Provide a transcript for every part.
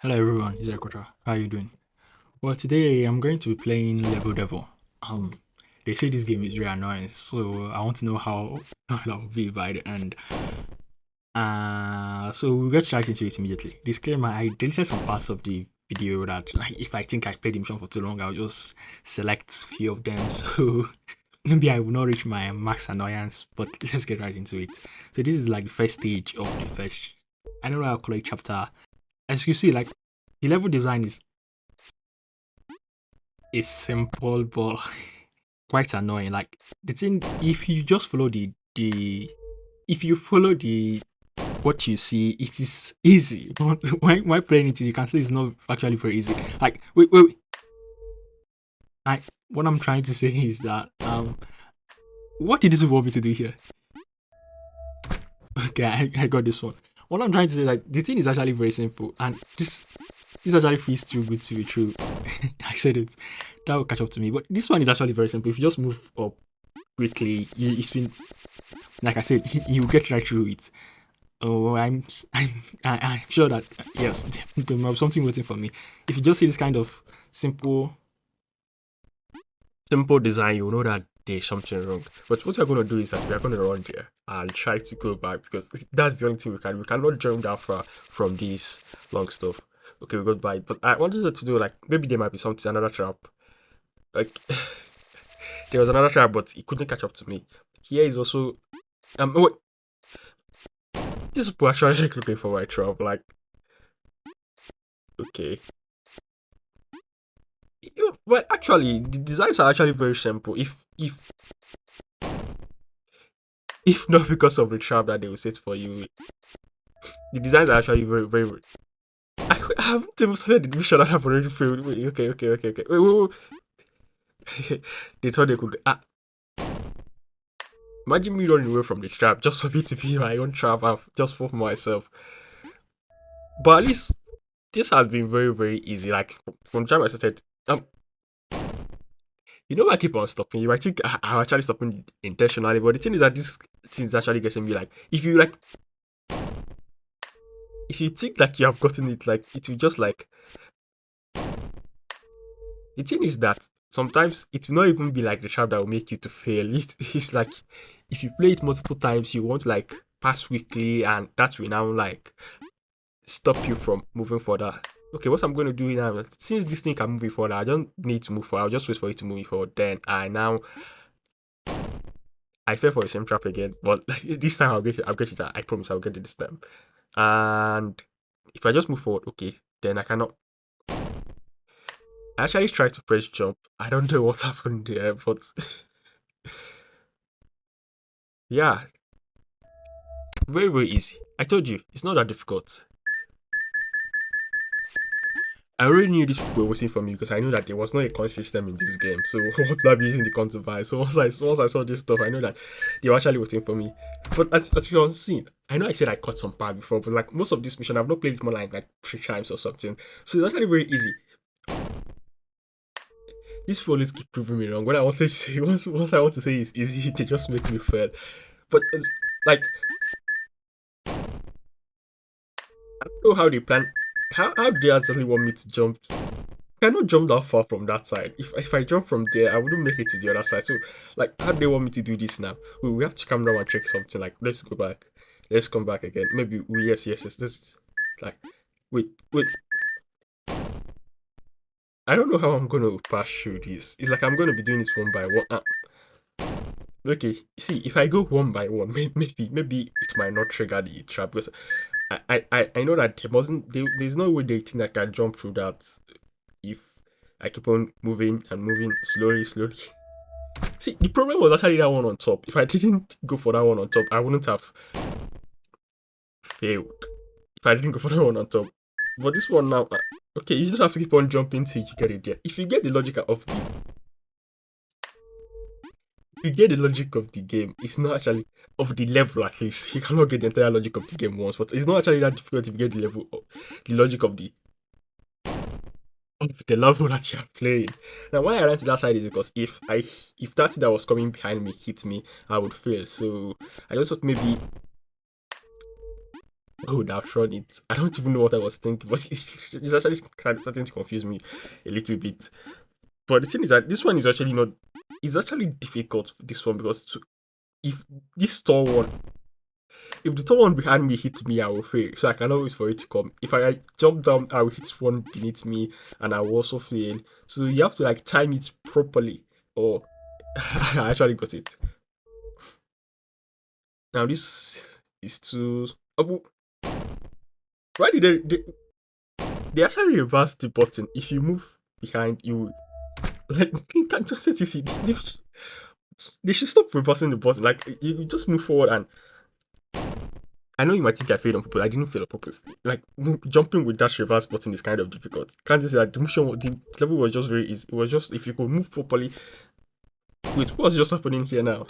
Hello everyone, it's Ekota. How are you doing? Well, today I'm going to be playing Level Devil. Um, they say this game is really annoying, so I want to know how that will be by the end. So we'll get straight into it immediately. Disclaimer: I deleted some parts of the video that, like, if I think I played the mission for too long, I'll just select few of them. So maybe I will not reach my max annoyance. But let's get right into it. So this is like the first stage of the first. I don't know how to call it chapter. As you see, like the level design is simple but quite annoying. Like the thing, if you just follow the if you follow the what you see, it is easy. When playing it, you can see it's not actually very easy. Like wait. I what I'm trying to say is that what did this want me to do here? Okay, I got this one. What I'm trying to say, like, the thing is actually very simple, and this actually feels too good to be true. I said it. That will catch up to me. But this one is actually very simple. If you just move up quickly, it's been like I said, you get right through it. Oh, I'm sure that yes, there might be something waiting for me. If you just see this kind of simple simple design, you know that there's something wrong. But what we're going to do is that we're going to run there and try to go back because that's the only thing we can. We cannot jump that far from this long stuff. Okay, we got by. But I wanted to do like maybe there might be something another trap. Like there was another trap, but it couldn't catch up to me. Here is also wait, this is actually like looking for my trap. Like okay, but actually the designs are actually very simple. If not because of the trap that they will set for you, the designs are actually very. I haven't even started the mission that I've already failed. Wait, okay. Wait. They thought they could. Imagine me running away from the trap just for me to be my own trap. I've just for myself. But at least this has been very easy. Like from the time I started, I keep on stopping you. I think I'm actually stopping intentionally. But the thing is that this thing is actually getting me. Like if you think like you have gotten it, like it will just like the thing is that sometimes it will not even be like the trap that will make you to fail. It's like if you play it multiple times, you won't like pass weekly, and that will now like stop you from moving further. Okay, what I'm going to do now, since this thing can move me forward, I don't need to move forward. I'll just wait for it to move me forward. Then I fell for the same trap again, but this time I'll get it. I promise I'll get it this time. And if I just move forward, okay, then I cannot. I actually tried to press jump. I don't know what happened there, but yeah, very easy. I told you, it's not that difficult. I already knew these people were waiting for me because I knew that there was not a coin system in this game. So what would I be using the coin to buy? So once I saw this stuff, I know that they were actually waiting for me. But as you can see, I know I said I cut some part before, but like most of this mission, I've not played it more like 3 times or something. So it's actually very easy. These people always keep proving me wrong. When I want to say once I want to say it's easy, they just make me fail. But like I don't know how they plan. How they exactly want me to jump. I cannot jump that far from that side. If I jump from there, I wouldn't make it to the other side. So, like, how do they want me to do this now? We have to come down and check something. Like, let's go back. Let's come back again. Maybe yes. Let's like wait. I don't know how I'm gonna pass through this. It's like I'm gonna be doing this one by one. Okay, see, if I go one by one, maybe it might not trigger the trap because I know that there's no way they think I can jump through that if I keep on moving and moving slowly. See, the problem was actually that one on top. If I didn't go for that one on top, I wouldn't have failed. If I didn't go for that one on top. But this one now, okay, you just have to keep on jumping till you get it there. If you get the logic of the if you get the logic of the game, it's not actually of the level at least. You cannot get the entire logic of the game once, but it's not actually that difficult if you get the level of the logic of the level that you're playing. Now, why I ran to that side is because if that thing that was coming behind me hit me, I would fail. So I just thought maybe I would have thrown it. I don't even know what I was thinking, but it's actually starting to confuse me a little bit. But the thing is that this one is actually not. It's actually difficult this one because if this tall one, if the tall one behind me hits me, I will fail. So I cannot wait for it to come. If I jump down, I will hit one beneath me, and I will also fail. So you have to like time it properly. Or I actually got it. Now this is too. Oh, why did they actually reverse the button? If you move behind, you like you can just set it. They should stop reversing the button. Like you just move forward, and I know you might think I failed on purpose. I didn't fail on purpose. Like jumping with that reverse button is kind of difficult. Can't you say that the level was just very easy. It was just if you could move properly. Wait, what's just happening here now?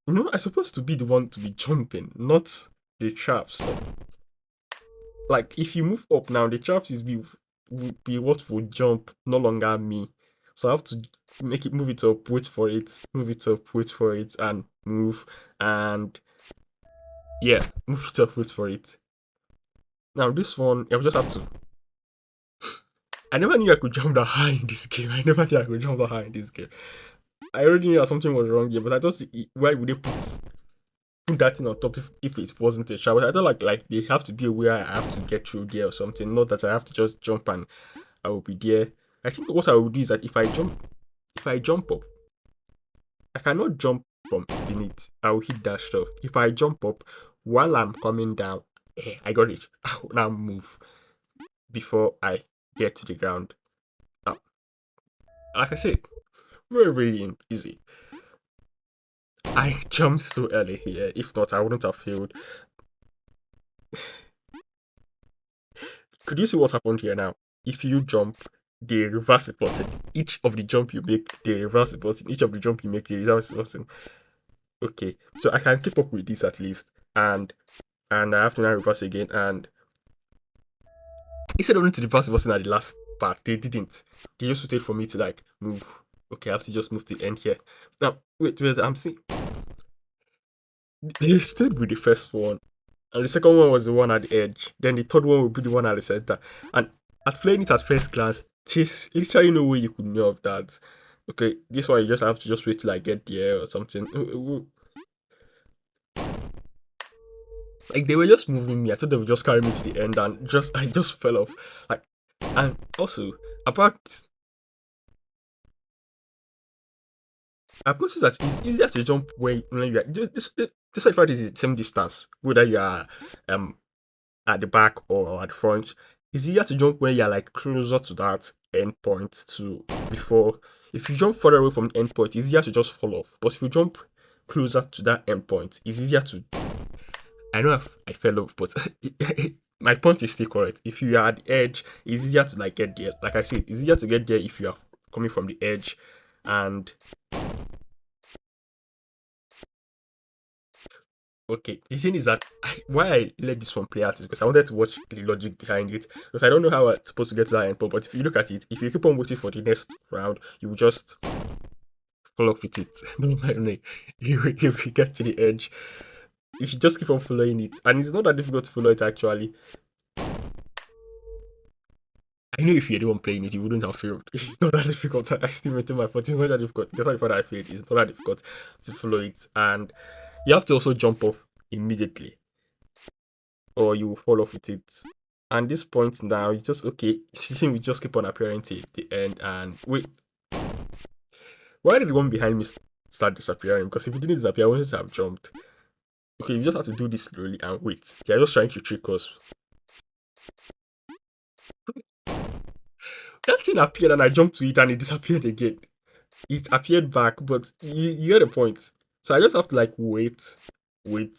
You know, I'm supposed to be the one to be jumping, not the traps. Like if you move up now, the traps is would be what would jump, no longer me. So I have to make it move it up, wait for it, move it up, wait for it, and move. And yeah, move it up, wait for it. Now this one, I will just have to. I never knew I could jump that high in this game. I never knew I could jump that high in this game. I already knew that something was wrong here, but I thought why would they put that thing on top if it wasn't a trap? But I thought like they have to be aware I have to get through there or something. Not that I have to just jump and I will be there. I think what I will do is that if I jump up, I cannot jump from beneath. I will hit that stuff. If I jump up while I'm coming down, I got it. I will now move before I get to the ground. Now, like I said, very, very easy. I jumped so early here. If not, I wouldn't have failed. Could you see what happened here now? If you jump, they reverse the button. Each of the jump you make, they reverse the button. Each of the jump you make, they reverse the button. Okay, so I can keep up with this at least, and I have to now reverse again. And instead of need to reverse the button at the last part, they didn't. They just waited for me to like move. Okay, I have to just move to the end here. Now, wait, I'm seeing they stayed with the first one, and the second one was the one at the edge. Then the third one will be the one at the center. And at playing it at first glance, there's literally no way you could know of that. Okay, this one you just have to just wait till I get there or something. Like they were just moving me. I thought they would just carry me to the end, and just I just fell off. Like, and also apart, I've noticed that it's easier to jump when you are just this fact is the same distance, whether you are um at the back or at the front. It's easier to jump when you're like closer to that end point to before. If you jump further away from the end point, it's easier to just fall off. But if you jump closer to that end point, it's easier to. I know I fell off, but my point is still correct. If you are at the edge, it's easier to like get there. Like I said, it's easier to get there if you are coming from the edge. And okay, the thing is that why I let this one play out is because I wanted to watch the logic behind it. Because I don't know how I'm supposed to get to that end point. But if you look at it, if you keep on waiting for the next round, you will just fall off with it. No, you will get to the edge. If you just keep on following it, and it's not that difficult to follow it actually. I know if you're the one playing it, you wouldn't have failed. It's not that difficult. I still maintain my point. It's not that difficult. The fact that I failed, it's not that difficult to follow it. And you have to also jump off immediately, or you will fall off with it. And this point now, you just okay. We just keep on appearing till the end. And wait, why did the one behind me start disappearing? Because if it didn't disappear, I wanted to have jumped. Okay, you just have to do this slowly and wait. They're just trying to trick us. That thing appeared and I jumped to it and it disappeared again. It appeared back, but you get the point. So I just have to like wait, wait.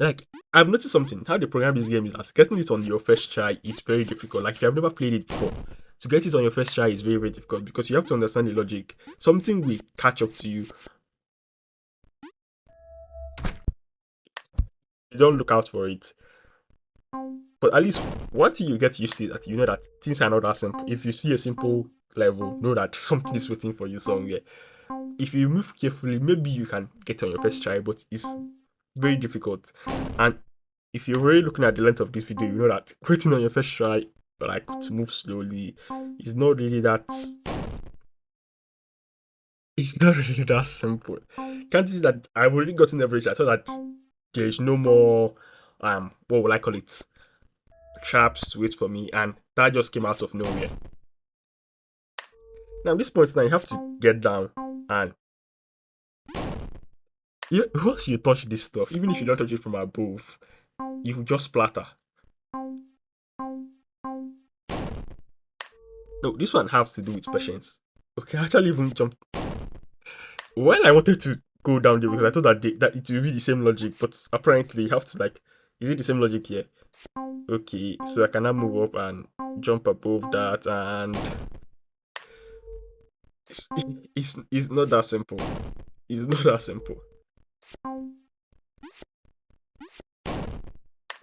Like I've noticed something. How they program this game is that getting it on your first try is very difficult. Like if you have never played it before, to get it on your first try is very, very difficult because you have to understand the logic. Something will catch up to you. You don't look out for it. But at least one thing you get used to is that you know that things are not that simple. If you see a simple level, know that something is waiting for you somewhere. if you move carefully, maybe you can get on your first try, but it's very difficult. And if you're really looking at the length of this video, you know that waiting on your first try, like to move slowly, is not really that. It's not really that simple. Can't you see that I've already gotten average? I thought that there is no more what will I call it? Traps to wait for me, and that just came out of nowhere. Now, at this point now you have to get down and once you touch this stuff, even if you don't touch it from above, you will just splatter. No, this one has to do with patience. Okay, I actually even jumped. Well, I wanted to go down there because I thought that it will be the same logic, but apparently you have to like, is it the same logic here? Okay, so I can now move up and jump above that, and it's not that simple. It's not that simple.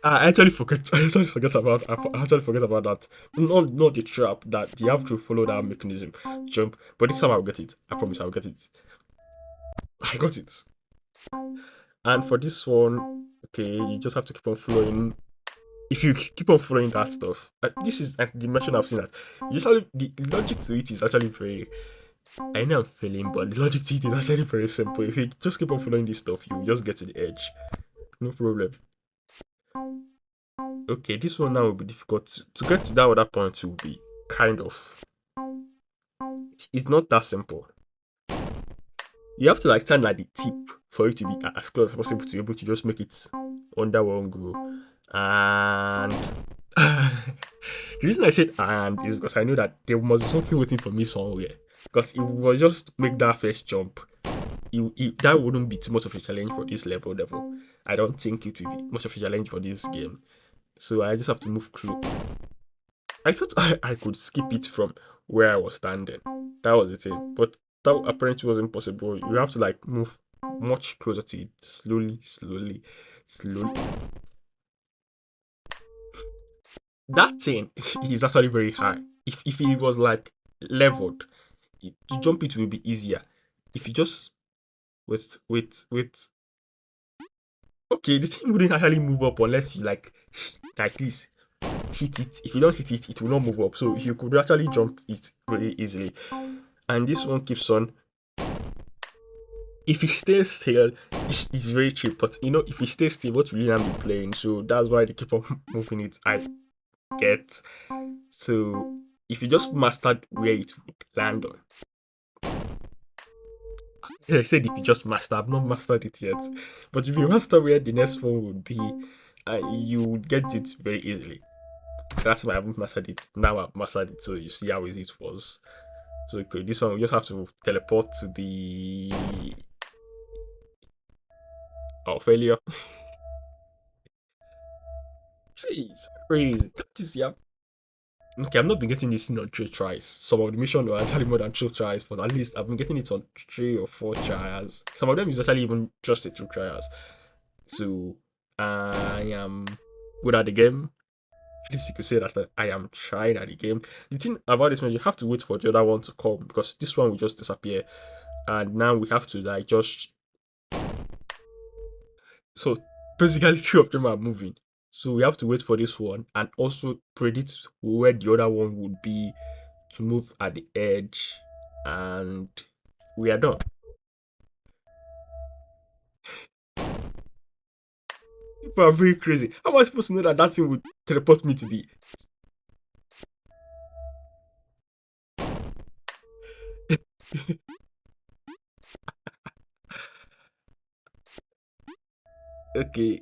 I actually forget. I actually forget about. I actually forget about that. Not the trap that you have to follow that mechanism. Jump, but this time I'll get it. I promise I'll get it. I got it. And for this one, okay, you just have to keep on following. If you keep on following that stuff, this is the mention I've seen that. Usually, the logic to it is actually very. I know I'm failing, but the logic to it is actually very simple. If you just keep on following this stuff, you just get to the edge. No problem. Okay, this one now will be difficult. To get to that other point will be kind of. It's not that simple. You have to like stand at the tip for it to be as close as possible to be able to just make it under one go. And the reason I said and is because I know that there must be something waiting for me somewhere. Because if we was just make that first jump, that wouldn't be too much of a challenge for this level. I don't think it will be much of a challenge for this game. So I just have to move close. I thought I could skip it from where I was standing. That was the thing. But that apparently wasn't possible. You have to like move much closer to it. Slowly, slowly, slowly. That thing is actually very high. If it was like leveled, to jump it will be easier. If you just wait. Okay, the thing wouldn't actually move up unless you like this hit it. If you don't hit it, it will not move up. So if you could actually jump it really easily. And this one keeps on. If it stays still, it's very cheap. But you know, if it stays still, what will you be playing? So that's why they keep on moving it. I get. So if you just mastered where it would land on. I said if you just master, I've not mastered it yet. But if you master where the next one would be, you would get it very easily. That's why I haven't mastered it. Now I've mastered it, so you see how easy it was. So okay, this one we just have to teleport to the failure. See, it's crazy. Yeah. Okay, I've not been getting this in on 3 tries. Some of the missions are actually more than 2 tries, but at least I've been getting it on 3 or 4 tries. Some of them is actually even just a 2 tries. So I am good at the game. At least you could say that I am trying at the game. The thing about this one, you have to wait for the other one to come because this one will just disappear, and now we have to like just. So basically, 3 of them are moving. So we have to wait for this one and also predict where the other one would be to move at the edge, and we are done. People are very crazy. How am I supposed to know that that thing would teleport me to the? Okay.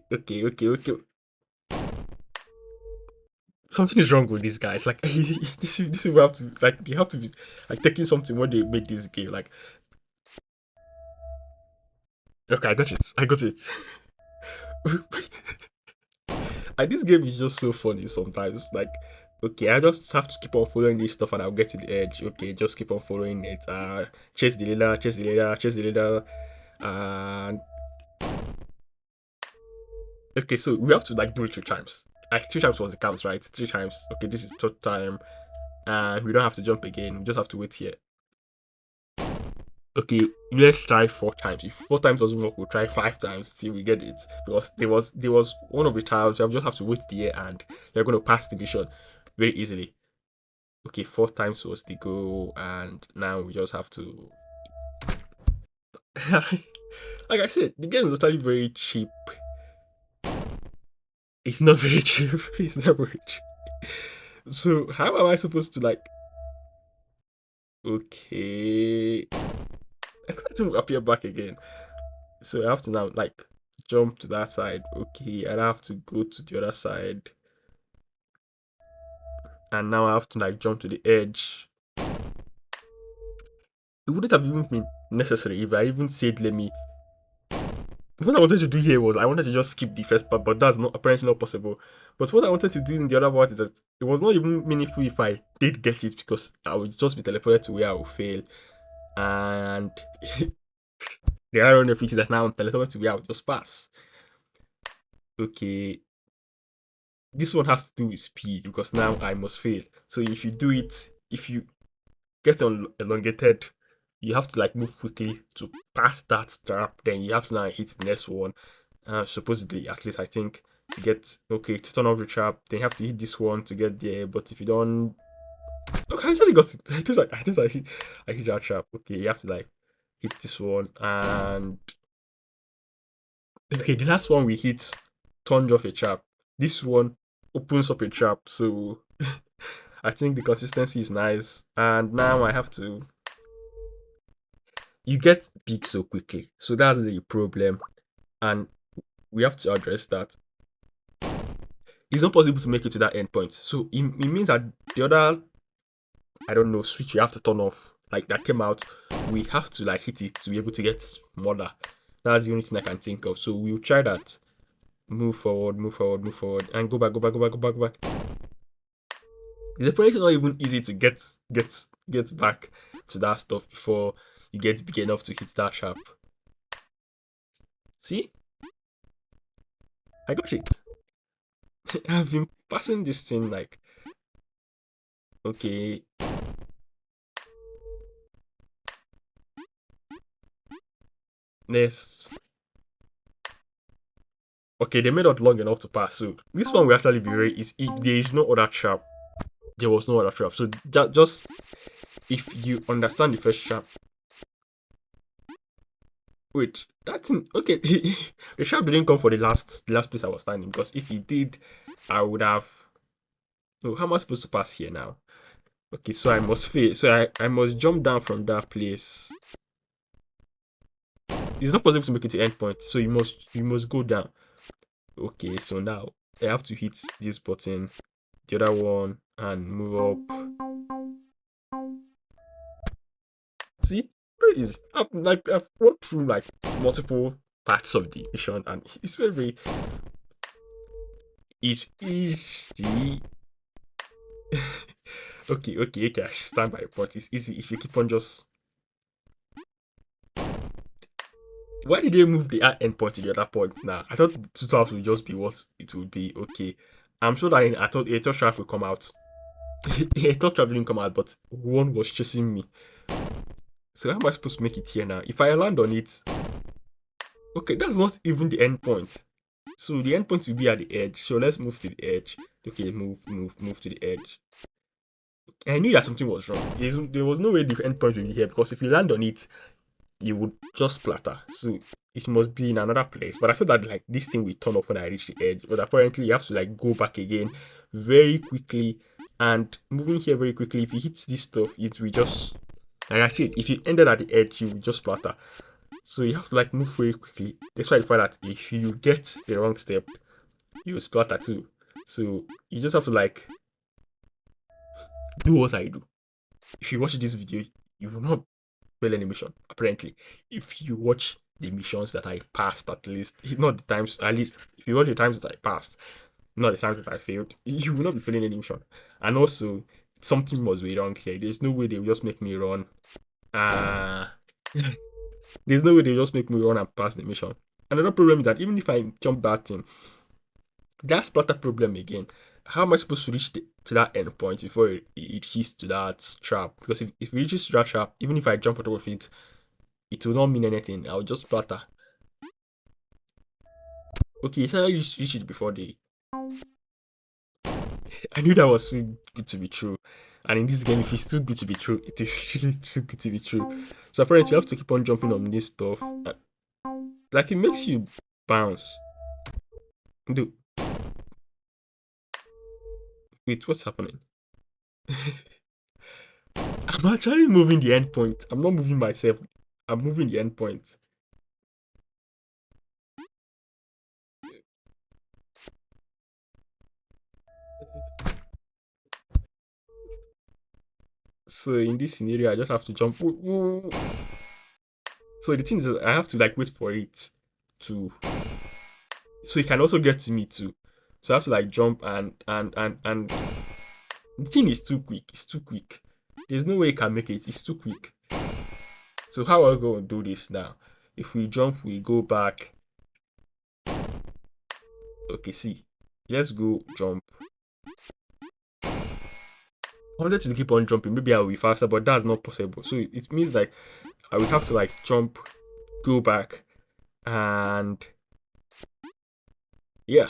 Something is wrong with these guys. Like this will have to like they have to be like taking something when they make this game. Like okay, I got it. And this game is just so funny sometimes. Like okay, I just have to keep on following this stuff and I'll get to the edge. Okay, just keep on following it. Chase the leader, chase the leader, chase the leader, and okay, so we have to like do it 3 times. Like 3 times was the counts, right? 3 times. Okay, this is third time, and we don't have to jump again. We just have to wait here. Okay, let's try 4 times. If 4 times doesn't work, we'll try 5 times till we get it. Because there was one of the tiles you just have to wait there and you're gonna pass the mission very easily. Okay, 4 times was the goal, and now we just have to. Like I said, the game is actually very cheap. It's not very cheap. It's not very cheap. So how am I supposed to like? Okay, I have to appear back again. So I have to now like jump to that side. Okay, and I have to go to the other side, and now I have to like jump to the edge. It wouldn't have even been necessary if I even said let me. What I wanted to do here was I wanted to just skip the first part, but that's not apparently not possible. But what I wanted to do in the other part is that it was not even meaningful if I did get it because I would just be teleported to where I would fail. And the irony of it is that now I'm teleported to where I would just pass. Okay, this one has to do with speed because now I must fail. So if you do it, if you get elongated, you have to like move quickly to pass that trap. Then you have to now hit the next one. Supposedly, at least I think to get okay to turn off the trap, then you have to hit this one to get there. But if you don't, okay, I actually got it. I hit that trap. Okay, you have to like hit this one and okay, the last one we hit turned off a trap. This one opens up a trap. So I think the consistency is nice. And now I have to. You get big so quickly, so that's the problem, and we have to address that. It's not possible to make it to that endpoint, so it means that the other, I don't know, switch you have to turn off, like that came out, we have to like hit it to be able to get mother. That's the only thing I can think of. So we'll try that. Move forward, move forward, move forward, and go back, go back, go back, go back, go back. It's apparently not even easy to get back to that stuff before you get big enough to hit that sharp. See, I got it. I've been passing this thing like okay. Next. Okay, they made it long enough to pass. So this one will actually be very easy. If there is no other trap, there was no other trap. So just if you understand the first trap. Wait, that thing okay. The trap didn't come for the last place I was standing because if it did, I would have. Oh, how am I supposed to pass here now? Okay, so I must fail. So I must jump down from that place. It's not possible to make it to end point, so you must go down. Okay, so now I have to hit this button, the other one, and move up. See, I've worked through like multiple parts of the mission, and it's very it's easy. Okay, I stand by your point. It's easy if you keep on just. Why did they move the endpoint to the other point now? I thought 2 times would just be what it would be. Okay, I'm sure that I thought a third trap will come out. A third trap didn't come out, but one was chasing me. So how am I supposed to make it here now? If I land on it, okay, that's not even the end point. So the end point will be at the edge. So let's move to the edge. Okay, move to the edge. I knew that something was wrong. There was no way the end point would be here because if you land on it, you would just splatter. So it must be in another place. But I thought that like this thing will turn off when I reach the edge. But apparently you have to like go back again very quickly and moving here very quickly. If you hit this stuff, it will just like I said, if you ended at the edge, you will just splatter. So you have to like move very quickly. That's why I find that if you get the wrong step, you will splatter too. So you just have to like do what I do. If you watch this video, you will not fail any mission. Apparently, if you watch the missions that I passed, at least not the times, at least if you watch the times that I passed, not the times that I failed, you will not be failing any mission. And also, something must be wrong here. There's no way they will just make me run. There's no way they just make me run and pass the mission. Another problem is that even if I jump that thing, that's splatter problem again. How am I supposed to reach to that end point before it reaches to that trap? Because if it reaches to that trap, even if I jump on top of it, it will not mean anything. I'll just splatter. Okay, so I reach it before they. I knew that was too good to be true. And in this game, if it's too good to be true, it is really too good to be true. So apparently, you have to keep on jumping on this stuff. Like, it makes you bounce. Dude, wait, what's happening? I'm actually moving the endpoint. I'm not moving myself. I'm moving the endpoint. So in this scenario, I just have to jump. So the thing is, I have to like wait for it to, so it can also get to me too. So I have to like jump and the thing is too quick. It's too quick. There's no way it can make it. It's too quick. So how are we going to do this now? If we jump, we go back. Okay, see. Let's go jump. I wanted to keep on jumping. Maybe I'll be faster, but that's not possible. So it means like I will have to like jump, go back, and yeah.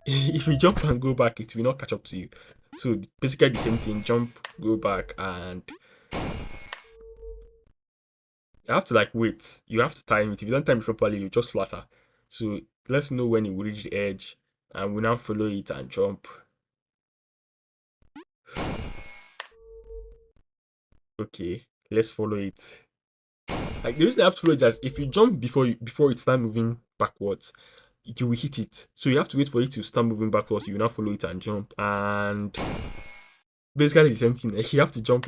If you jump and go back, it will not catch up to you. So basically the same thing. Jump, go back, and you have to like wait. You have to time it. If you don't time it properly, you just flatter. So let's know when it will reach the edge, and we now follow it and jump. Okay, let's follow it. Like the reason I have to follow it is that if you jump before it start moving backwards, you will hit it. So you have to wait for it to start moving backwards. You now follow it and jump, and basically the same thing. Like you have to jump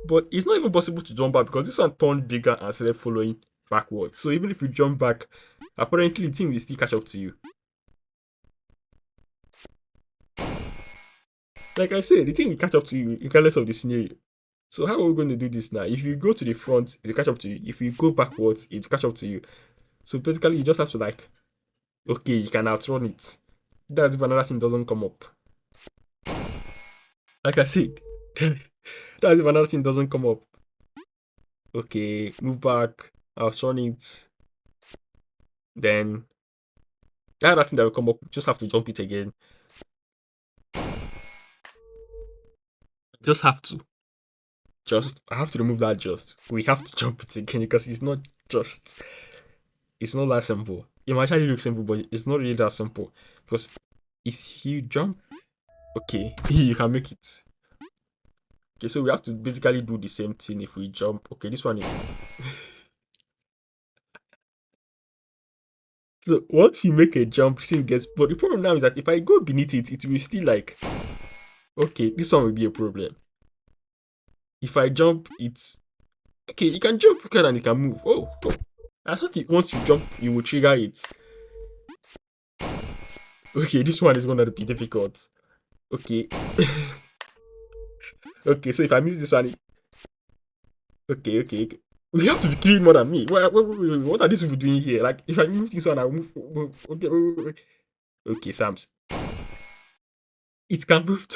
but it's not even possible to jump back because this one turned bigger and started following backwards. So even if you jump back, apparently the thing will still catch up to you. Like I said, the thing will catch up to you regardless of the scenario. So how are we going to do this now? If you go to the front, it will catch up to you. If you go backwards, it will catch up to you. So basically, you just have to like, okay, you can outrun it. That's if another thing doesn't come up. Like I said, that's if another thing doesn't come up. Okay, move back, outrun it. Then that other thing that will come up, just have to jump it again. Just have to. I have to remove that just. We have to jump it again because it's not just. It's not that simple. It might actually look simple, but it's not really that simple. Because if you jump, okay, you can make it. Okay, so we have to basically do the same thing if we jump. Okay, this one is. So once you make a jump, thing gets. But the problem now is that if I go beneath it, it will still like. Okay, this one will be a problem. If I jump, it's okay. You can jump quicker than it can move. Oh. I thought once you jump, you will trigger it. Okay, this one is gonna be difficult. Okay. Okay, so if I miss this one, okay. We have to be killing more than me. Wait, what are these people doing here? Like, if I move this one, I'll move. Okay, wait. Okay, Sams. It can move.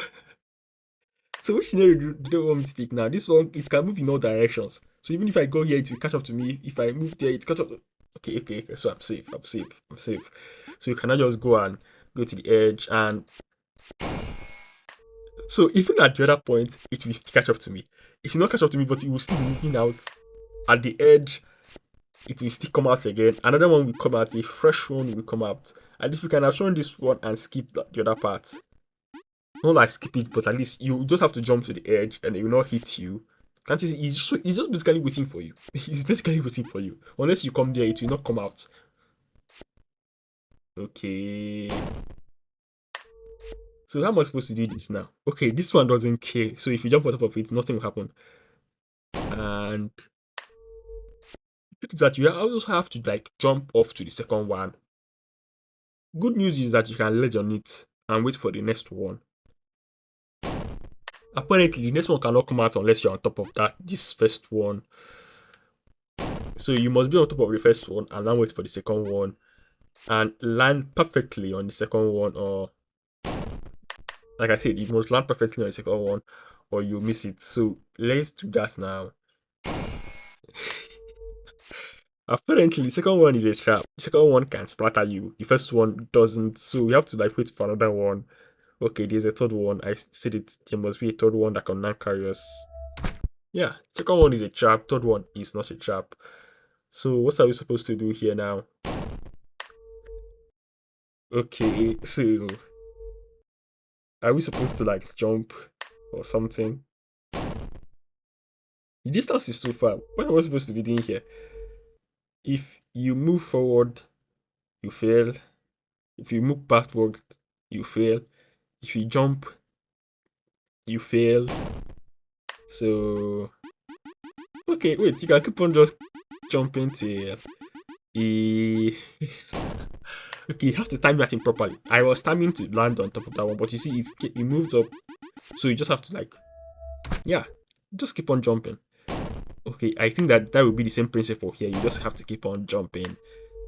So which scenario do they want me to take now? This one, it can move in all directions. So even if I go here, it will catch up to me. If I move there, it catch up. Okay. So I'm safe. So you cannot just go and go to the edge and. So even at the other point, it will still catch up to me. It will not catch up to me, but it will still be moving out. At the edge, it will still come out again. Another one will come out. A fresh one will come out. At least we can have shown this one and skip the other part. Not like skip it, but at least you just have to jump to the edge and it will not hit you. Can't you see? He's just basically waiting for you. He's basically waiting for you. Unless you come there, it will not come out. Okay. So how am I supposed to do this now? Okay, this one doesn't care. So if you jump on top of it, nothing will happen. And that you also have to like jump off to the second one. Good news is that you can ledge on it and wait for the next one. Apparently, the next one cannot come out unless you're on top of this first one. So you must be on top of the first one and then wait for the second one and land perfectly on the second one, or like I said, you must land perfectly on the second one or you miss it. So let's do that now. Apparently, the second one is a trap. The second one can splatter you. The first one doesn't. So we have to like wait for another one. Okay, there's a third one. I said it. There must be a third one that can now carry us. Yeah, second one is a trap. Third one is not a trap. So what are we supposed to do here now? Okay, so are we supposed to like jump or something? The distance is too far. What am I supposed to be doing here? If you move forward, you fail. If you move backward, you fail. If you jump, you fail. So okay, wait, you can keep on just jumping till he okay, you have to time that in properly. I was timing to land on top of that one, but you see it moved up. So you just have to like yeah, just keep on jumping. Okay, I think that would be the same principle here. You just have to keep on jumping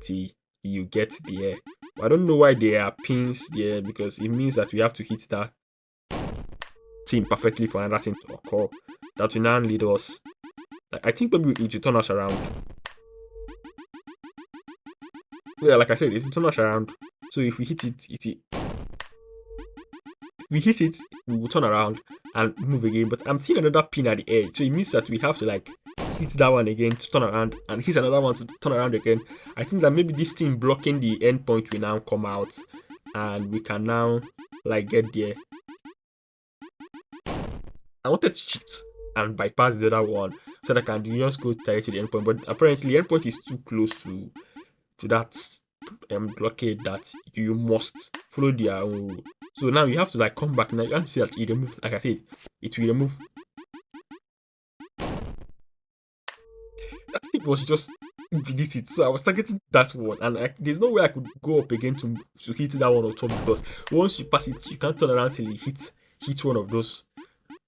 till you get there. I don't know why there are pins there because it means that we have to hit that thing perfectly for another thing to occur. That will now lead us. Like, I think maybe it will turn us around. Yeah, like I said, it will turn us around. So if we hit it, if we hit it, we will turn around and move again. But I'm seeing another pin at the edge, so it means that we have to like hit that one again to turn around and hit another one to turn around again. I think that maybe this thing blocking the end point will now come out and we can now like get there. I wanted to cheat and bypass the other one so that I can just go directly to the endpoint. But apparently, the endpoint is too close to that blockade that you must follow their own rule. So now you have to like come back now. You can see that it remove, like I said, it will remove. I think it was just delete it. So I was targeting that one, and there's no way I could go up again to hit that one on top because once you pass it, you can't turn around till you hit one of those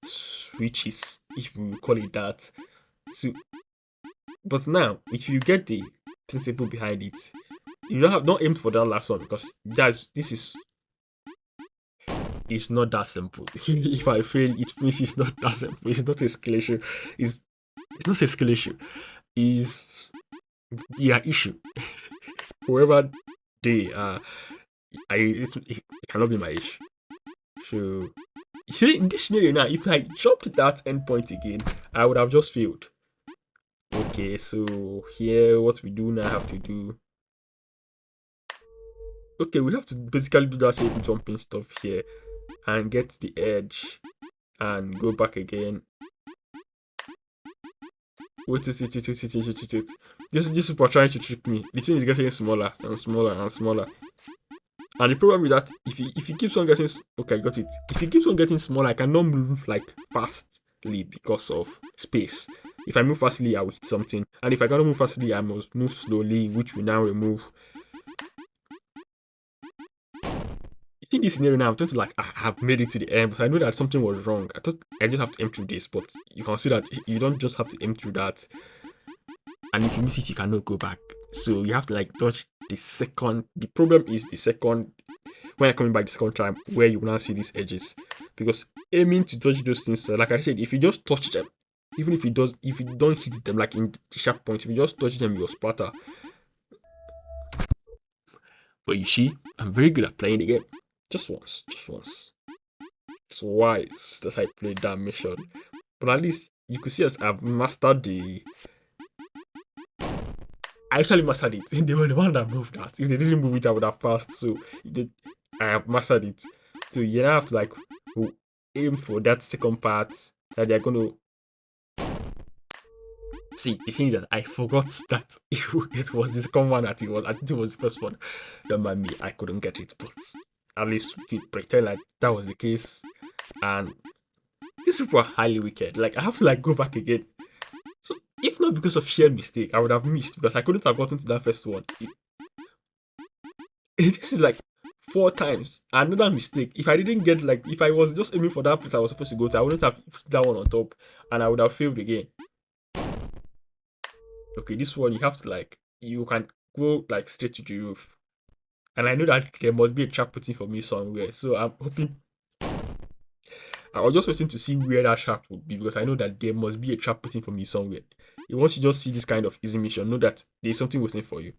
switches, if we call it that. So, but now if you get the principle behind it, you don't aim for that last one because this is it's not that simple. If I fail, it means it's not that simple. It's not a skill issue. It's not a skill issue. It's their issue. Whoever they are, it cannot be my issue. So here in this scenario now, if I dropped that endpoint again, I would have just failed. Okay, so here what we do now have to do. Okay, we have to basically do that same jumping stuff here and get to the edge and go back again. Wait. This people are trying to trick me. The thing is getting smaller and smaller and smaller. And the problem is that if he keeps on getting okay, I got it. If he keeps on getting smaller, I cannot move like fastly because of space. If I move fastly, I will hit something. And if I cannot move fastly, I must move slowly, which will now remove. You see this scenario now, I'm trying to like I have made it to the end, but I know that something was wrong. I thought I just have to aim through this, but you can see that you don't just have to aim through that. And if you miss it, you cannot go back. So you have to like dodge the second. The problem is the second when you're coming back the second time where you will now see these edges. Because aiming to touch those things, like I said, if you just touch them, even if if you don't hit them like in the sharp point, if you just touch them, you'll splatter. But you see, I'm very good at playing the game. Just once. Twice that I played that mission. But at least you could see that I've mastered the. I actually mastered it. They were the one that moved that. If they didn't move it, I would have passed. So I have mastered it. So you now have to like aim for that second part that they're going to see. The thing is that I forgot that it was the second one that it was. I think it was the first one. Don't mind me, I couldn't get it, but at least we pretend like that was the case. And these people are highly wicked. Like I have to like go back again. So if not because of sheer mistake, I would have missed because I couldn't have gotten to that first one. This is like 4 times. Another mistake. If I didn't get like if I was just aiming for that place I was supposed to go to, I wouldn't have put that one on top and I would have failed again. Okay, this one you have to like you can go like straight to the roof. And I know that there must be a trap waiting for me somewhere. So I'm hoping I was just waiting to see where that trap would be because I know that there must be a trap waiting for me somewhere. Once you just see this kind of easy mission, know that there's something waiting for you.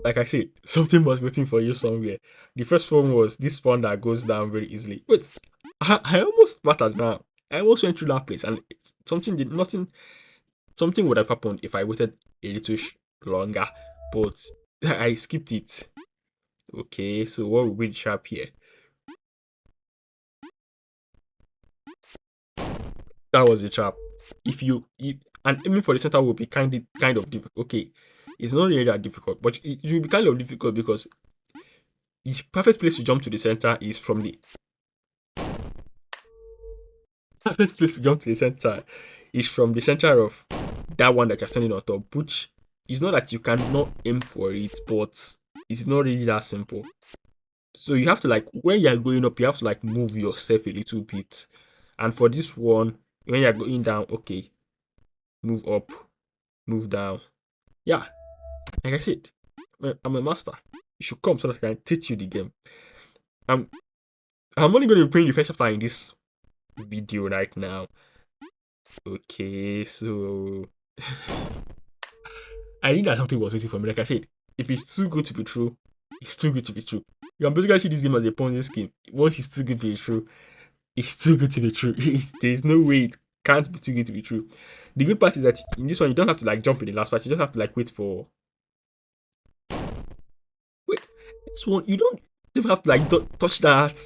Like I said, something was waiting for you somewhere. The first one was this one that goes down very easily. Wait, I almost splattered now. I almost went through that place, and something did nothing. Something would have happened if I waited a little longer, but I skipped it. Okay, so what will be the trap here? That was a trap. If and aiming for the center will be kind of difficult. Okay, it's not really that difficult, but it will be kind of difficult because the perfect place to jump to the center is from the perfect place to jump to the center is from the center of that one that you're standing on top, which is not that you cannot aim for it, but it's not really that simple. So you have to, like, when you're going up, you have to like move yourself a little bit. And for this one, when you're going down, okay, move up, move down. Yeah, like I said, I'm a master. You should come so that I can teach you the game. I'm I'm only going to be playing the first chapter in this video right now. Okay, so I think that something was waiting for me. Like I said, if it's too good to be true, it's too good to be true. You can basically see this game as a Ponzi scheme. Once it's too good to be true, it's too good to be true. There's no way it can't be too good to be true. The good part is that in this one, you don't have to like jump in the last part. You just have to like wait for. Wait, this one you don't even have to like touch that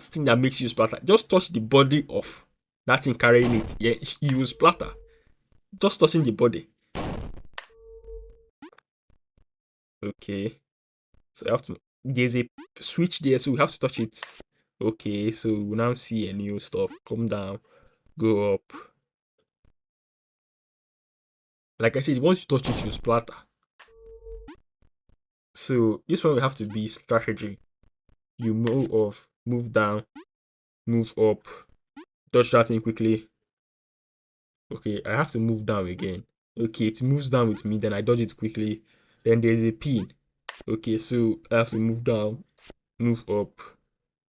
thing that makes you splatter. Just touch the body of that thing carrying it. Yeah, you will splatter. Just touching the body. Okay. So you have to. There's a switch there, so we have to touch it. Okay, so we now see a new stuff. Come down, go up. Like I said, once you touch it, you splatter. So this one will have to be strategy. You move down, move up, touch that thing quickly. Okay, I have to move down again. Okay, it moves down with me, then I dodge it quickly. Then there's a pin. Okay, so I have to move down, move up,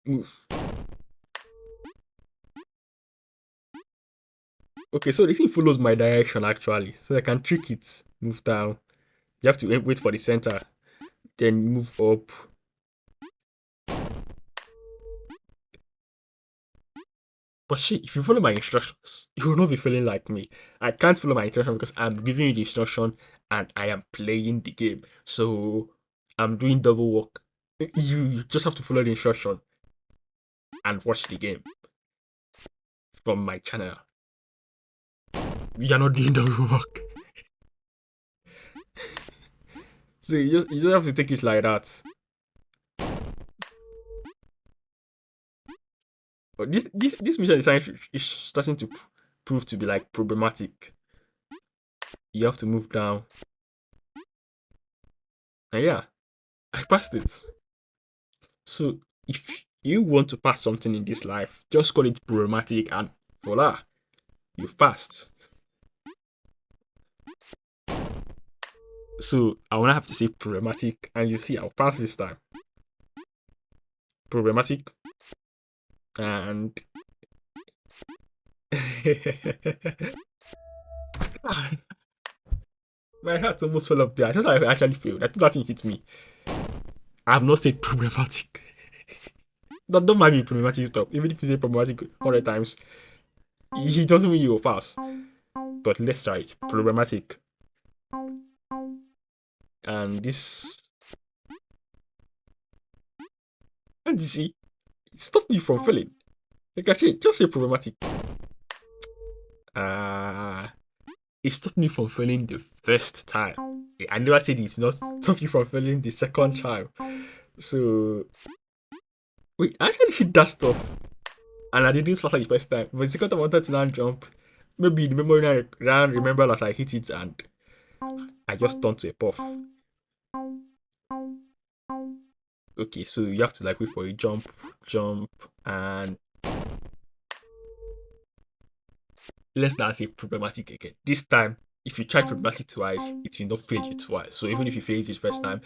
move. Okay, so the thing follows my direction actually, so I can trick it. Move down. You have to wait for the center, then move up. But shit, if you follow my instructions, you will not be feeling like me. I can't follow my instructions because I'm giving you the instruction and I am playing the game. So I'm doing double work. You just have to follow the instruction and watch the game from my channel. You're not doing double work. So you just have to take it like that. But this mission is starting to prove to be like problematic. You have to move down. And yeah, I passed it. So if you want to pass something in this life, just call it problematic and voila, you've passed. So I wanna have to say problematic, and you see I'll pass this time. Problematic and my heart almost fell up there. I thought I actually failed. I thought that thing hit me. I have not said problematic. Don't mind me problematic stuff. Even if you say problematic 100 times, it doesn't mean you will pass. But let's try it. Problematic. And this, and you see, it stopped me from failing. Like I said, just say problematic. It stopped me from failing the first time. I never said it's not stop you from failing the second time. So wait, I actually hit that stuff, and I didn't splatter the first time. But the second time I wanted to now jump. Maybe the memory now remember that I hit it and I just turned to a puff. Okay, so you have to like wait for a jump, and let's not say problematic again. This time, if you try problematic twice, it will not fail you twice. So even if you fail it first time,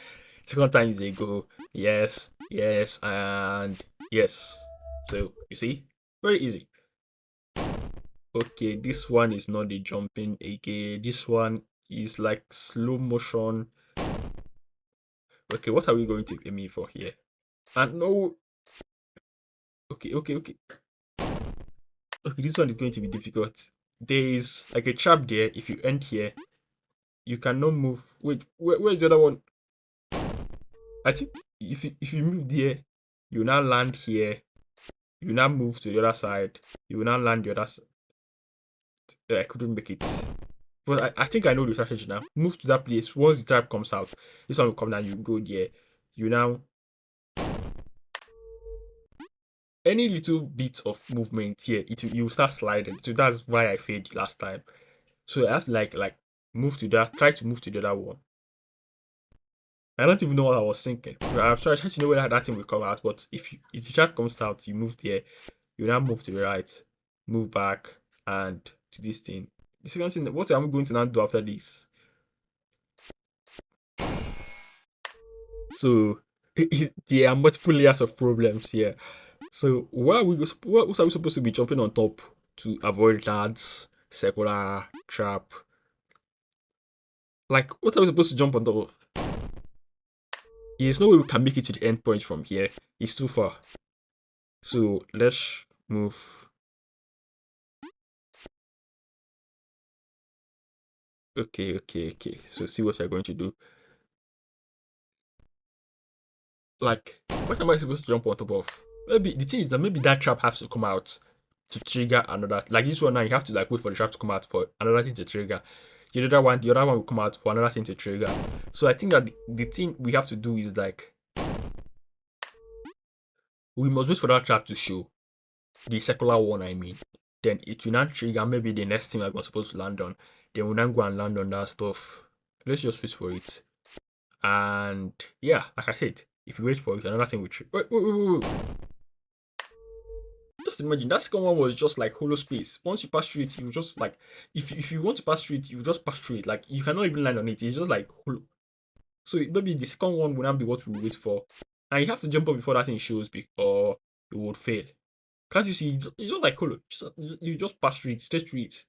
second time is a go. Yes, yes, and yes. So you see, very easy. Okay, this one is not the jumping again. This one is like slow motion. Okay, what are we going to aim for here? And no. Okay, okay, okay. Okay, this one is going to be difficult. There is like a trap there. If you end here, you cannot move. Wait, where's the other one? I think if you move there, you now land here. You now move to the other side. You will now land the other side. I couldn't make it. But I think I know the strategy now. Move to that place. Once the trap comes out, this one will come down. You go there. You now any little bit of movement here, you will start sliding. So that's why I failed last time. So I have to like move to that. Try to move to the other one. I don't even know what I was thinking. I'm trying to know whether that thing will come out. But if the trap comes out, you move there. You now move to the right, move back, and to this thing. The second thing, what am I going to now do after this? So there are multiple layers of problems here. So what are we supposed to be jumping on top to avoid that circular trap? Like what are we supposed to jump on top of? There's no way we can make it to the end point from here. It's too far. So let's move. Okay, okay, okay. So see what we're going to do. Like, what am I supposed to jump on top of? Maybe the thing is that maybe that trap has to come out to trigger another. Like this one now, you have to like wait for the trap to come out for another thing to trigger. The other one will come out for another thing to trigger. So I think that the thing we have to do is like we must wait for that trap to show the circular one. I mean, then it will not trigger. Maybe the next thing I'm supposed to land on. Then we'll then go and land on that stuff. Let's just wait for it. And yeah, like I said, if you wait for it, another thing will trigger. Wait. Just imagine that second one was just like hollow space. Once you pass through it, you just like if you want to pass through it, you just pass through it. Like you cannot even land on it. It's just like hollow. So maybe the second one will not be what we wait for, and you have to jump up before that thing shows, or you would fail. Can't you see? It's just like hollow. You just pass through it, straight through it.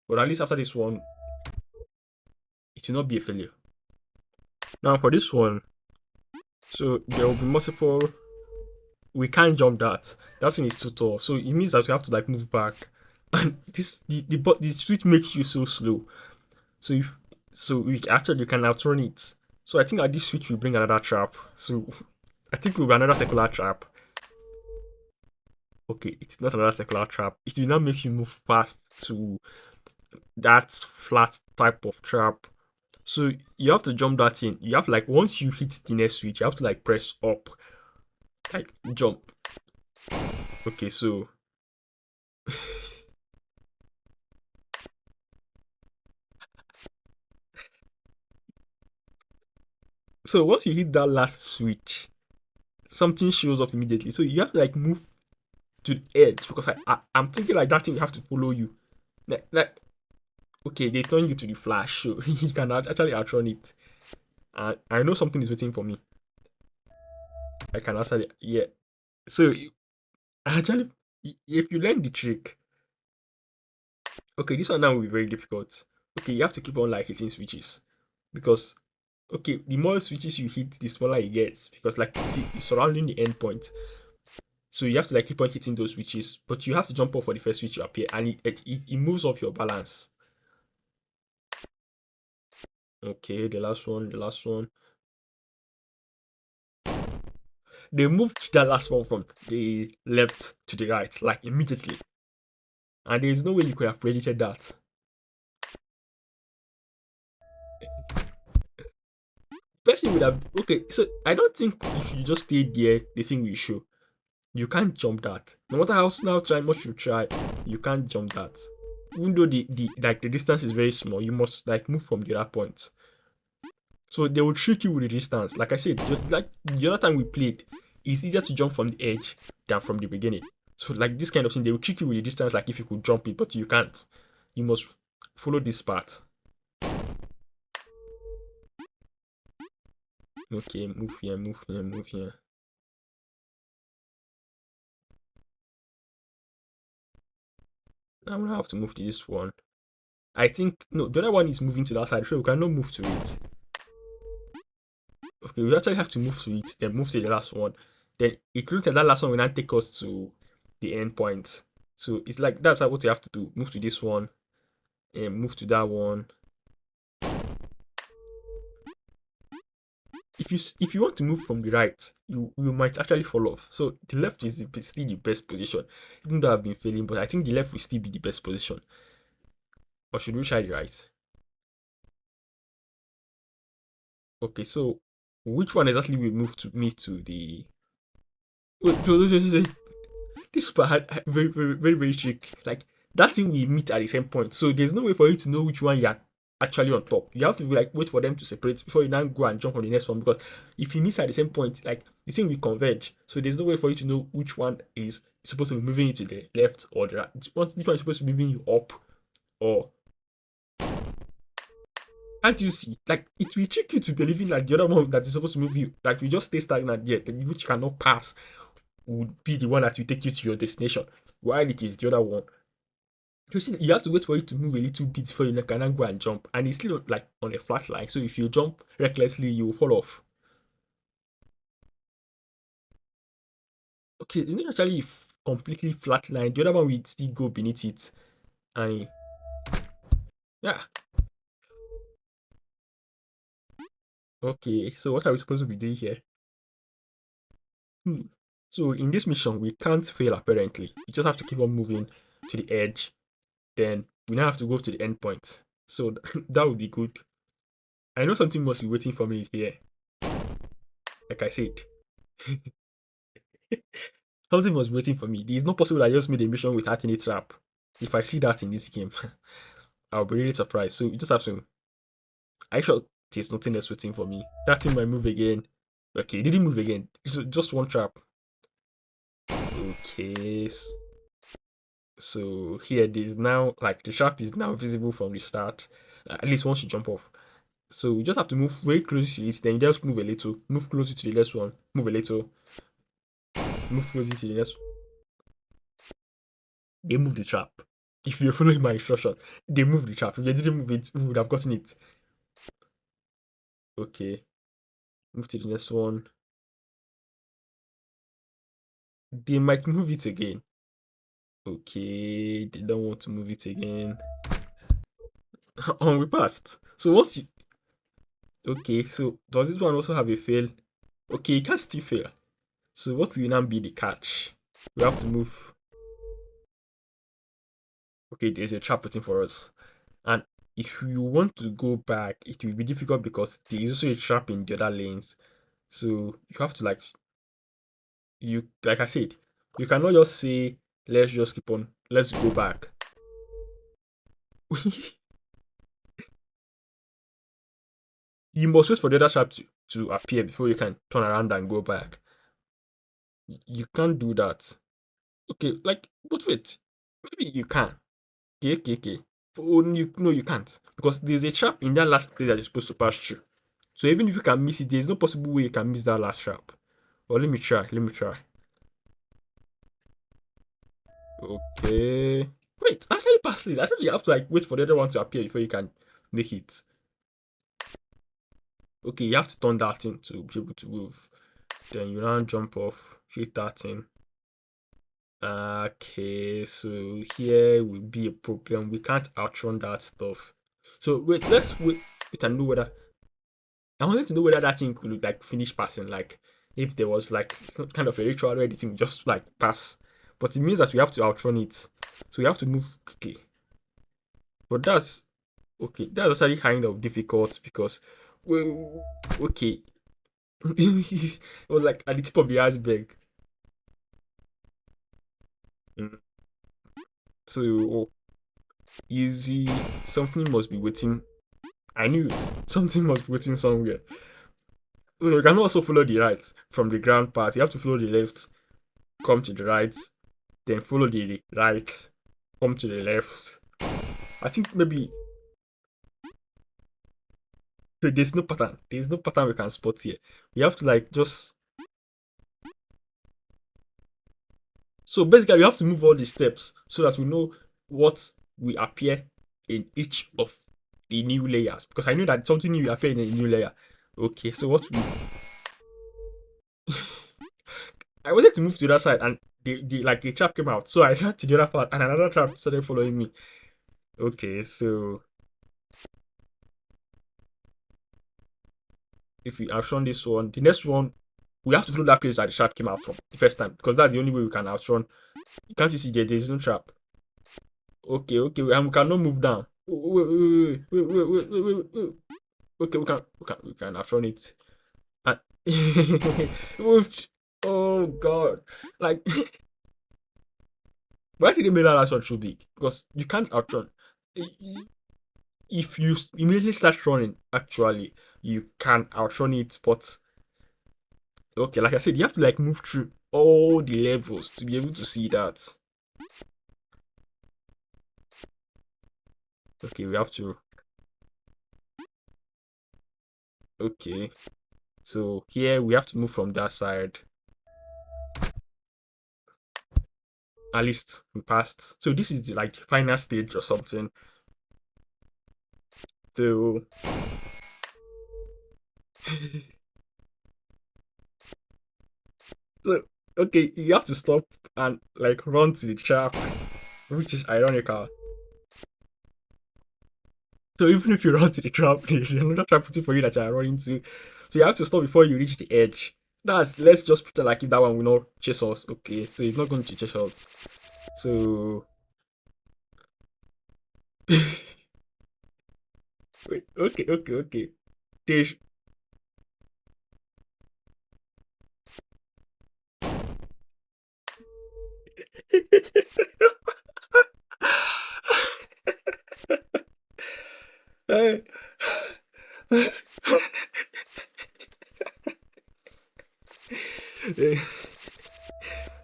But at least after this one, it will not be a failure. Now for this one, so there will be multiple. We can't jump that. That thing is too tall. So it means that we have to like move back. And the switch makes you so slow. So if so we actually you can outrun it. So I think that this switch will bring another trap. So I think it will be another circular trap. Okay, it's not another circular trap. It will now make you move fast to that flat type of trap. So you have to jump that in. You have like once you hit the next switch, you have to like press up, like jump. Okay, so once you hit that last switch, something shows up immediately. So you have to like move to the edge because I'm thinking like that thing will have to follow you. Like okay, they turn you to the flash, so you can actually outrun it. I know something is waiting for me. I can actually yeah. So actually, if you learn the trick, okay, this one now will be very difficult. Okay, you have to keep on like hitting switches because okay, the more switches you hit, the smaller it gets because like see, it's surrounding the end point. So you have to like keep on hitting those switches, but you have to jump off for the first switch to appear, and it moves off your balance. Okay, the last one, the last one. They moved that last one from the left to the right, like immediately. And there's no way you could have predicted that. Person would have okay, so I don't think if you just stay there, the thing will show. You can't jump that. No matter how much you try, you can't jump that. Even though the distance is very small, you must like move from the other point. So they will trick you with the distance. Like I said, like the other time we played, it's easier to jump from the edge than from the beginning. So like this kind of thing, they will trick you with the distance, like if you could jump it, but you can't. You must follow this path. Okay, move here, move here, move here. I'm gonna have to move to this one. I think no, the other one is moving to that side, so we cannot move to it. Okay, we actually have to move to it, then move to the last one. Then it looks like that last one will now take us to the end point. So it's like that's what you have to do. Move to this one and move to that one. If you want to move from the right, you might actually fall off. So the left is still the best position, even though I've been failing. But I think the left will still be the best position. Or should we try the right? Okay, so which one exactly will move to me to the? Wait, this super hard, very, very, very, very tricky. Like that thing we meet at the same point. So there's no way for you to know which one you're actually on top. You have to like wait for them to separate before you then go and jump on the next one. Because if you meet at the same point, like the thing will converge. So there's no way for you to know which one is supposed to be moving you to the left or the right. Which one is supposed to be moving you up or can't you see? Like it will trick you to believing that the other one that is supposed to move you, like you just stay stagnant there, which you cannot pass, would be the one that will take you to your destination. While it is the other one. You see, you have to wait for it to move a little bit before you can then go and jump. And it's still like on a flat line. So if you jump recklessly, you will fall off. Okay, it's not actually completely flat line. The other one will still go beneath it. And yeah. Okay, so what are we supposed to be doing here? Hmm. So in this mission, we can't fail apparently. We just have to keep on moving to the edge. Then we now have to go to the end point. So that would be good. I know something must be waiting for me here. Like I said. Something was waiting for me. It's not possible I just made a mission without any trap. If I see that in this game, I'll be really surprised. So you just have to. I sure there's nothing else waiting for me. That thing might move again. Okay, it didn't move again. It's just one trap. Okay. So here there's now like the trap is now visible from the start. At least once you jump off. So you just have to move very close to it. Then you just move a little. Move closer to the next one. Move a little. Move closer to the next. They move the trap. If you're following my instruction, they move the trap. If they didn't move it, we would have gotten it. Okay, move to the next one. They might move it again. Okay, they don't want to move it again. On we passed. So once you okay, so does this one also have a fail? Okay, it can still fail. So what will now be the catch? We have to move. Okay, there's a trap waiting for us. And if you want to go back, it will be difficult because there is also a trap in the other lanes. So you have to like I said, you cannot just say let's just keep on, let's go back. You must wait for the other trap to appear before you can turn around and go back. You can't do that. Okay, like but wait, maybe you can. Okay. Oh, no, you can't because there's a trap in that last place that you're supposed to pass through. So even if you can miss it, there's no possible way you can miss that last trap. Well, let me try. Let me try. Okay. Wait, actually pass it. I thought you have to like wait for the other one to appear before you can make it. Okay, you have to turn that thing to be able to move. Then you now jump off, hit that thing. Okay, so here will be a problem. We can't outrun that stuff. So wait, let's wait and know whether I wanted to know whether that thing could like finish passing, like if there was like kind of a ritual where the thing would just like pass. But it means that we have to outrun it. So we have to move quickly. But that's okay. That's actually kind of difficult because well okay. It was like at the tip of the iceberg. Mm. So easy something must be waiting. I knew it. Something must be waiting somewhere. So you can also follow the right from the ground part. You have to follow the left, come to the right, then follow the right, come to the left. I think maybe so there's no pattern. There's no pattern we can spot here. We have to like just so basically we have to move all the steps so that we know what will appear in each of the new layers, because I know that something new will appear in a new layer. Okay, so what we I wanted to move to that side, and the trap came out, so I ran to the other part, and another trap started following me. Okay, so if we outrun this one, the next one we have to follow that place that the trap came out from the first time, because that's the only way we can outrun. Can't you see there's no trap? Okay, okay, and we cannot move down. Wait. Okay, we can outrun it. And moved. Oh god. Like why did they make that last one so big? Because you can't outrun. If you immediately start running, actually, you can outrun it. But okay, like I said, you have to like move through all the levels to be able to see that. Okay, we have to. Okay, so here we have to move from that side. At least we passed. So this is the like final stage or something. So so okay, you have to stop and like run to the trap, which is ironical. So even if you run to the trap, there's another trap waiting for you that you are running to. So you have to stop before you reach the edge. That's let's just pretend like if that one will not chase us. Okay, so it's not going to chase us. So wait, okay. There's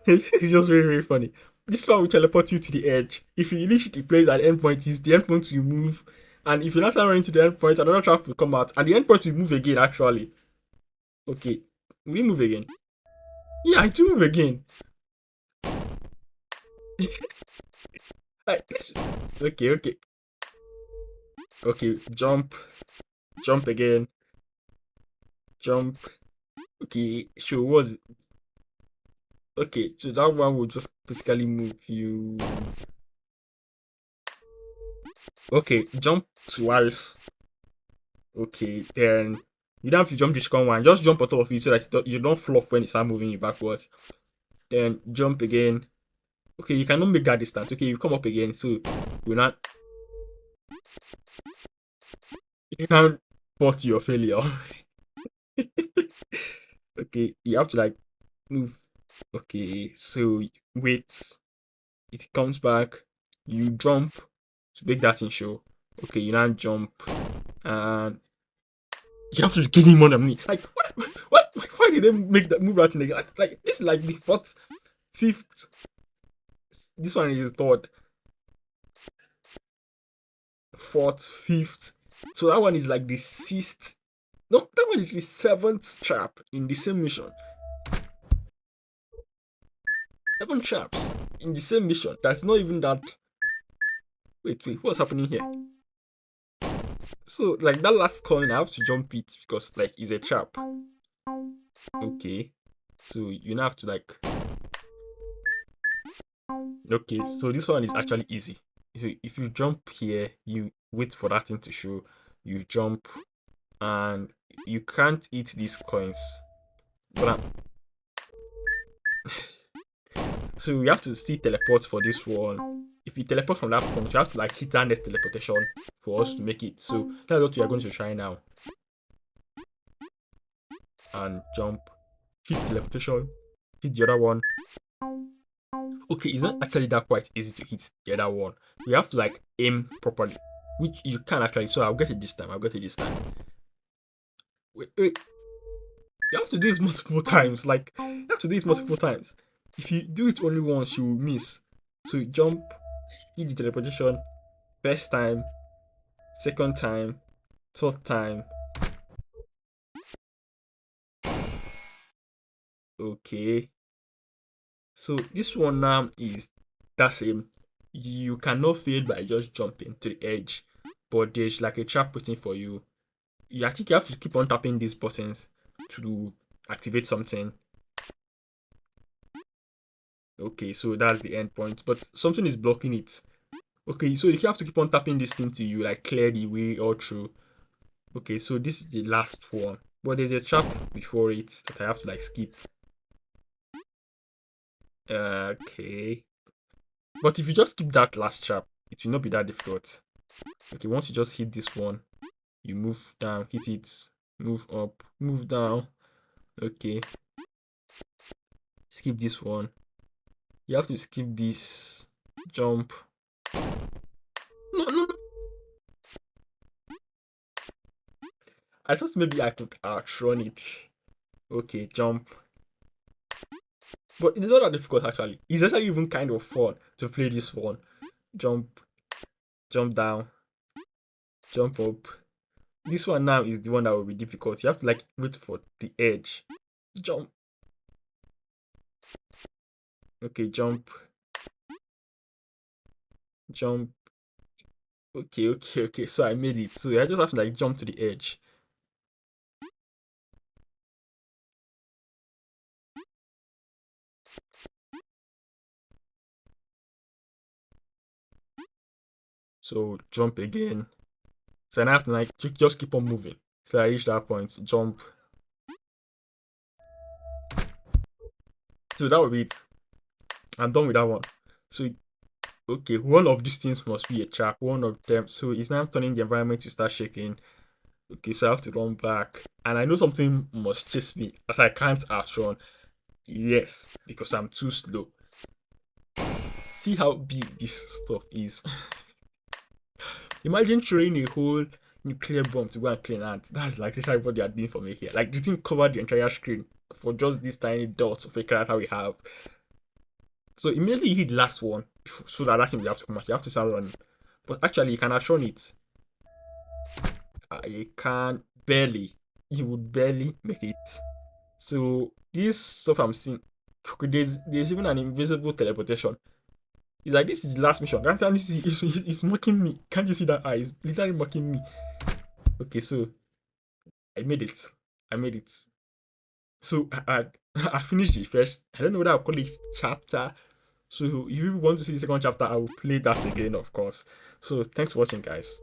it's just very funny. This one will teleport you to the edge. If you reach the place at the endpoint, is the endpoint will move, and if you not start running to the endpoint, another trap will come out, and the endpoint will move again. Actually, okay, we move again. Yeah, I do move again. Like, okay, okay. Jump again, jump. Okay, so was okay. So that one will just basically move you. Okay, jump twice. Okay, then you don't have to jump the second one. Just jump on top of it so that you don't fluff when you start moving it backwards. Then jump again. Okay, you cannot make that distance. Okay, you come up again. So you're not. You can't fall to your failure. Okay, you have to like move. Okay, so wait. It comes back. You jump to make that in show. Okay, you now jump and you have to give him more than me. Like what? Why did they make that move that thing again? Like this is like the fourth, fifth. This one is third, fourth, fifth. So that one is like the sixth. No, that one is the seventh trap in the same mission. Seven traps in the same mission. That's not even that. Wait, what's happening here? So like that last coin, I have to jump it because like it's a trap. Okay, so you now have to like. Okay, so this one is actually easy. So if you jump here, you wait for that thing to show. You jump, and you can't eat these coins. But so you have to still teleport for this one. If you teleport from that point, you have to like hit that next teleportation for us to make it. So that's what we are going to try now. And jump, hit teleportation, hit the other one. Okay, it's not actually that quite easy to hit the other one. You have to like aim properly, which you can actually. So I'll get it this time. Wait. You have to do it multiple times. Like you have to do it multiple times. If you do it only once, you will miss. So you jump, hit the teleportation, first time, second time, third time. Okay. So this one now is that same. You cannot fail by just jumping to the edge, but there's like a trap waiting for you. I think you have to keep on tapping these buttons to activate something. Okay, so that's the end point, but something is blocking it. Okay, so you have to keep on tapping this thing till you like clear the way all through. Okay, so this is the last one, but there's a trap before it that I have to like skip. Okay, but if you just skip that last trap, it will not be that difficult. Okay, once you just hit this one, you move down, hit it, move up, move down. Okay, skip this one. You have to skip this jump. No, no, no. I thought maybe I could outrun it. Okay, jump. But it's not that difficult actually. It's actually even kind of fun to play this one. Jump, jump down, jump up. This one now is the one that will be difficult. You have to like wait for the edge. Jump. Okay, jump. Jump. Okay, okay, okay. So I made it. So I just have to like jump to the edge. So jump again. So then I have to like just keep on moving. So I reach that point. Jump. So that would be it. I'm done with that one. So okay, one of these things must be a trap. One of them. So it's now turning the environment to start shaking. Okay, so I have to run back. And I know something must chase me as I can't outrun. Yes, because I'm too slow. See how big this stuff is. Imagine throwing a whole nuclear bomb to go and clean ants. That's like literally what they are doing for me here. Like the thing covered the entire screen for just these tiny dots of a character we have. So immediately you hit the last one so that thing will have to come out. You have to start running. But actually you can outrun it. You can barely. You would barely make it. So this stuff I'm seeing, there's even an invisible teleportation. It's like this is the last mission. Can't you see? It's mocking me. Can't you see that eye? It's literally mocking me. Okay, so I made it. I made it. So I finished the first. I don't know whether I'll call it chapter. So if you want to see the second chapter, I will play that again, of course. So thanks for watching, guys.